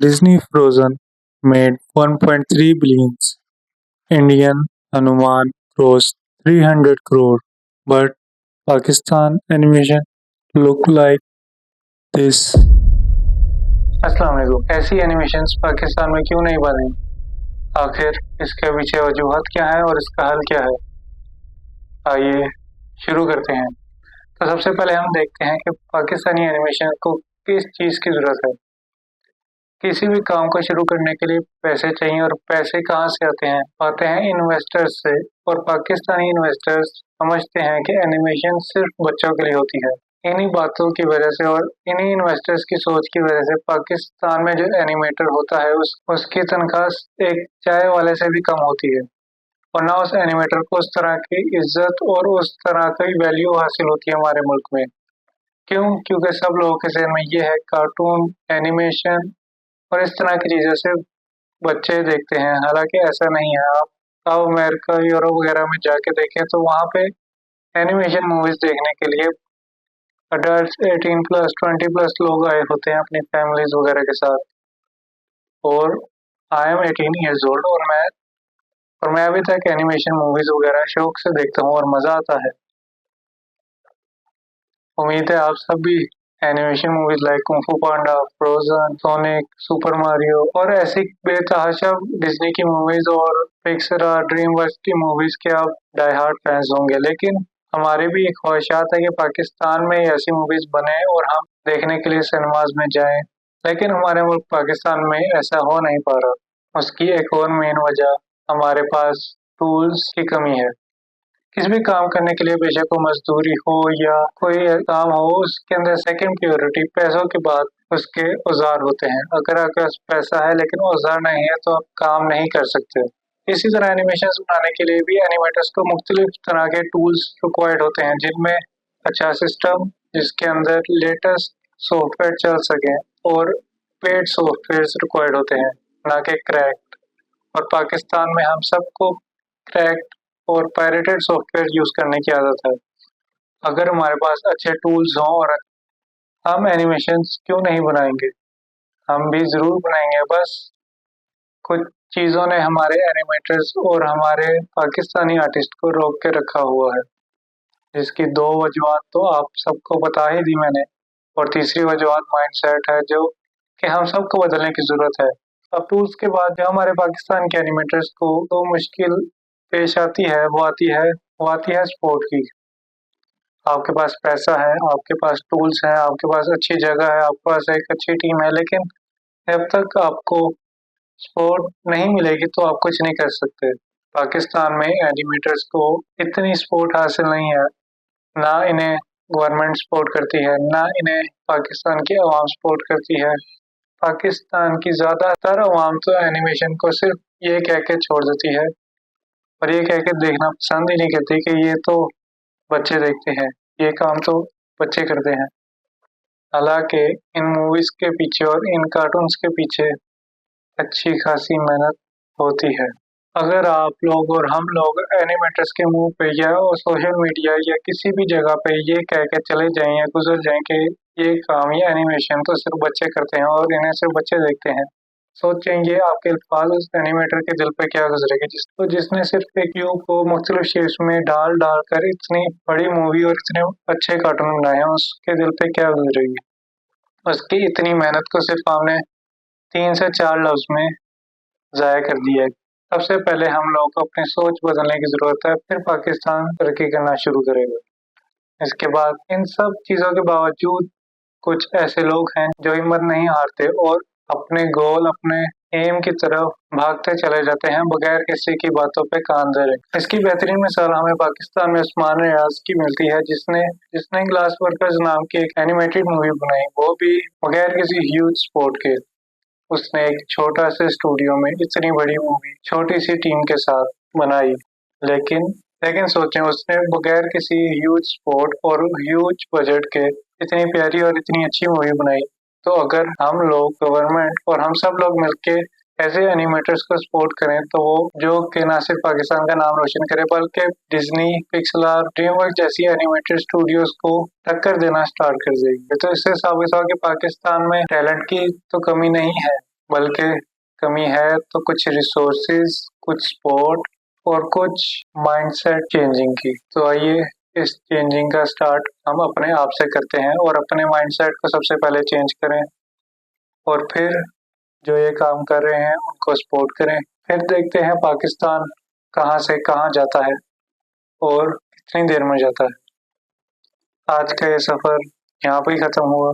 Disney Frozen made 1.3 billions. Indian Hanuman grossed 300 crore, but Pakistan animation look like this. अस्सलाम वालेकुम। ऐसी animations Pakistan में क्यों नहीं बनी? आखिर इसके पीछे वजूहत क्या है और इसका हल क्या है? आइए शुरू करते हैं। तो सबसे पहले हम देखते हैं कि पाकिस्तानी एनिमेशन को किस चीज़ की ज़रूरत है। किसी भी काम को शुरू करने के लिए पैसे चाहिए और पैसे कहाँ से आते हैं? आते हैं इन्वेस्टर्स से, और पाकिस्तानी इन्वेस्टर्स समझते हैं कि एनिमेशन सिर्फ बच्चों के लिए होती है। इन्हीं बातों की वजह से और इन्हीं इन्वेस्टर्स की सोच की वजह से पाकिस्तान में जो एनिमेटर होता है उसकी तनख्वाह एक चाय वाले से भी कम होती है, और ना उस एनिमेटर को उस तरह की इज्जत और उस तरह की वैल्यू हासिल होती है हमारे मुल्क में। क्यों? क्योंकि सब लोगों के जहन में ये है कार्टून, एनिमेशन और इस तरह की चीज़ों से बच्चे देखते हैं। हालांकि ऐसा नहीं है। आप अमेरिका, यूरोप वगैरह में जाके देखें तो वहाँ पे एनिमेशन मूवीज देखने के लिए अडल्ट 18+, 20+ लोग आए होते हैं अपनी फैमिलीज वगैरह के साथ। और आई एम 18 years old, और मैं अभी तक एनिमेशन मूवीज वगैरह शौक से देखता हूँ और मज़ा आता है। उम्मीद है आप सब भी एनिमेशन मूवीज लाइक कुंग फू पांडा, फ्रोजन, सोनिक, सुपर मारियो और ऐसी बेतहाशा डिज्नी की मूवीज और पिक्सर, ड्रीम वर्क्स की मूवीज के आप डाई हार्ड फैंस होंगे। लेकिन हमारी भी एक ख्वाहिशात है कि पाकिस्तान में ऐसी मूवीज बने और हम देखने के लिए सिनेमाज में जाएं। लेकिन हमारे मुल्क पाकिस्तान में ऐसा हो नहीं पा रहा। उसकी एक और मेन वजह हमारे पास टूल्स की कमी है। किसी भी काम करने के लिए, बेशक वो मजदूरी हो या कोई काम हो, उसके अंदर सेकंड प्रायोरिटी पैसों के बाद उसके औजार होते हैं। अगर आपके पास पैसा है लेकिन औजार नहीं है तो आप काम नहीं कर सकते। इसी तरह एनिमेशन बनाने के लिए भी एनिमेटर्स को मुख्तलिफ तरह के टूल्स रिक्वायर्ड होते हैं, जिनमें अच्छा सिस्टम जिसके अंदर लेटेस्ट सॉफ्टवेयर चल सके और पेड सॉफ्टवेयर रिक्वायर्ड होते हैं, ना कि क्रैक्ड। और पाकिस्तान में हम सबको क्रैक्ड और पायरेटेड सॉफ्टवेयर यूज करने की आदत है। अगर हमारे पास अच्छे टूल्स हों और हम एनिमेशंस क्यों नहीं बनाएंगे? हम भी जरूर बनाएंगे। बस कुछ चीज़ों ने हमारे एनिमेटर्स और हमारे पाकिस्तानी आर्टिस्ट को रोक के रखा हुआ है, जिसकी दो वजूहत तो आप सबको बता ही दी मैंने, और तीसरी वजूहत माइंडसेट है, जो कि हम सबको बदलने की ज़रूरत है। अब टूल्स के बाद जो हमारे पाकिस्तान के एनिमेटर्स को तो मुश्किल पेश आती है, वो आती है सपोर्ट की। आपके पास पैसा है, आपके पास टूल्स हैं, आपके पास अच्छी जगह है, आपके पास एक अच्छी टीम है, लेकिन जब तक आपको सपोर्ट नहीं मिलेगी तो आप कुछ नहीं कर सकते। पाकिस्तान में एनिमेटर्स को इतनी सपोर्ट हासिल नहीं है। ना इन्हें गवर्नमेंट सपोर्ट करती है, ना इन्हें पाकिस्तान की आवाम सपोर्ट करती है। पाकिस्तान की ज़्यादातर आवाम तो एनिमेशन को सिर्फ ये कह के छोड़ देती है और ये कह के देखना पसंद ही नहीं करती कि ये तो बच्चे देखते हैं, ये काम तो बच्चे करते हैं। हालांकि इन मूवीज के पीछे और इन कार्टून्स के पीछे अच्छी खासी मेहनत होती है। अगर आप लोग और हम लोग एनिमेटर्स के मुंह पे या सोशल मीडिया या किसी भी जगह पे ये कह के चले जाएं या गुजर जाएं कि ये काम, ये एनिमेशन तो सिर्फ बच्चे करते हैं और इन्हें सिर्फ बच्चे देखते हैं, सोचेंगे आपके अल्फाज उस एनिमेटर के दिल पे क्या गुजरेगी, जिसने सिर्फ एक क्यूब को मुख्तलिफ शेप्स में डाल डाल कर इतनी बड़ी मूवी और इतने अच्छे कार्टून बनाए हैं, उसके दिल पे क्या गुजरेगी। उसकी इतनी मेहनत को सिर्फ हमने 3 से 4 लफ्ज में ज़ाया कर दिया है। सबसे पहले हम लोगों को अपनी सोच बदलने की ज़रूरत है, फिर पाकिस्तान तरक्की करना शुरू करेगा। इसके बाद इन सब चीज़ों के बावजूद कुछ ऐसे लोग हैं जो हिम्मत नहीं हारते और अपने गोल, अपने एम की तरफ भागते चले जाते हैं बगैर किसी की बातों पे कान धरे। इसकी बेहतरीन मिसाल हमें पाकिस्तान में उस्मान रियाज की मिलती है, जिसने ग्लास वर्कर्स नाम की एक एनिमेटेड मूवी बनाई, वो भी बगैर किसी ह्यूज सपोर्ट के। उसने एक छोटा से स्टूडियो में इतनी बड़ी मूवी छोटी सी टीम के साथ बनाई, लेकिन सोचें, उसने बगैर किसी ह्यूज सपोर्ट और ह्यूज बजट के इतनी प्यारी और इतनी अच्छी मूवी बनाई। तो अगर हम लोग, गवर्नमेंट और हम सब लोग मिलके ऐसे एनिमेटर्स को सपोर्ट करें तो वो जो कि ना सिर्फ पाकिस्तान का नाम रोशन करे बल्कि डिज्नी, पिक्सर, ड्रीमवर्क्स जैसी एनिमेटेड स्टूडियोज को टक्कर देना स्टार्ट कर देंगे। तो इससे साबित हुआ कि पाकिस्तान में टैलेंट की तो कमी नहीं है, बल्कि कमी है तो कुछ रिसोर्सेज, कुछ सपोर्ट और कुछ माइंडसेट चेंजिंग की। तो आइए इस चेंजिंग का स्टार्ट हम अपने आप से करते हैं और अपने माइंडसेट को सबसे पहले चेंज करें और फिर जो ये काम कर रहे हैं उनको सपोर्ट करें। फिर देखते हैं पाकिस्तान कहाँ से कहाँ जाता है और कितनी देर में जाता है। आज का ये सफर यहाँ पे ही खत्म हुआ।